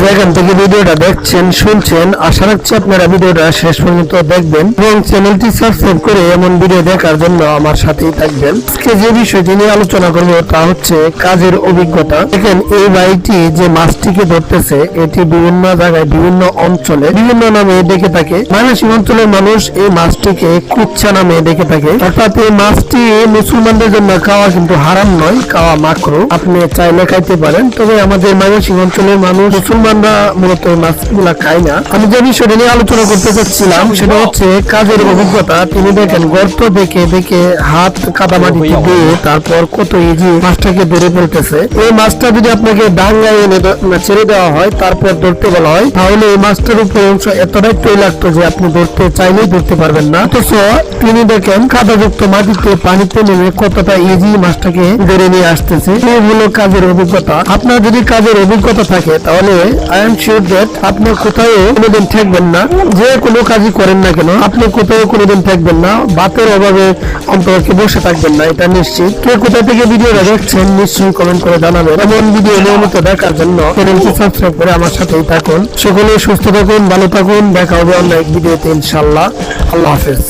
যেখান থেকে ভিডিওটা দেখছেন শুনছেন, আশা রাখছি আপনারা ভিডিওটা শেষ পর্যন্ত দেখবেন এবং চ্যানেলটি সাবস্ক্রাইব করে এমন ভিডিও দেখার জন্য আমার সাথেই থাকবেন। আজকে যে বিষয়টি নিয়ে আলোচনা করব তা হচ্ছে কাজের অভিজ্ঞতা। দেখেন এই ভাইটি যে মাছটিকে ধরতেছে এটি বিভিন্ন জায়গায় বিভিন্ন অঞ্চলে বিভিন্ন নামে ডেকে থাকে। ময়মনসিংহ অঞ্চলের মানুষ এই মাছটিকে কুচ্ছা নামে ডেকে থাকে। অর্থাৎ এই মাছটি মুসলমানদের জন্য খাওয়া কিন্তু হারাম নয়, খাওয়া মাকরুহ। আপনি চাইলে খাইতে পারেন, তবে আমাদের ময়মনসিংহ অঞ্চলের মানুষ মুসলমানরা মূলত এই মাছগুলা খায় না। আমি যে বিষয়টা নিয়ে আলোচনা করতে চাচ্ছিলাম সেটা হচ্ছে কাজের অভিজ্ঞতা। তিনি দেখেন গর্ত দেখে দেখে হাত কাদামাটিতে দিয়ে তারপর কত ইজি মাছটাকে ধরে ফেলতেছে। এই মাছটা যদি আপনাকে ডাঙ্গায় এনে ছেড়ে দেওয়া হয় তারপর ধরতে বলা হয়, তাহলে এই মাছটার উপর অংশ এতটাই তৈলাক্ত যে আপনি ধরতে চাইলেই ধরতে পারবেন না। অথচ তিনি দেখেন কাদাযুক্ত মাটিতে পানিতে নেমে কতটা ইজি মাছটাকে ধরে নিয়ে আসতেছে। এই হলো কাজের অভিজ্ঞতা। আপনার যদি কাজের অভিজ্ঞতা থাকে তাহলে আই এম শিওর দ্যাট আপনি কোথাও কোনোদিন ঠেকবেন না। যে কোনো কাজই করেন না কেন আপনি কোথাও কোনোদিন ঠেকবেন না, ভাতের অভাবে অন্তরকে বসে থাকবেন না, এটা নিশ্চিত। কে কোথা থেকে ভিডিওটা দেখছেন নিশ্চয়ই কমেন্ট করে জানাবেন। এমন ভিডিও নিয়মিত দেখার জন্য চ্যানেলটি সাবস্ক্রাইব করে আমার সাথেই থাকুন। সকলে সুস্থ থাকুন, ভালো থাকুন। দেখা হবে অন্য এক ভিডিওতে ইনশাআল্লাহ। আল্লাহ হাফেজ।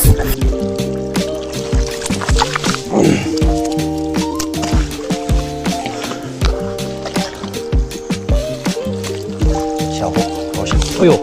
小红，高兴。哎呦！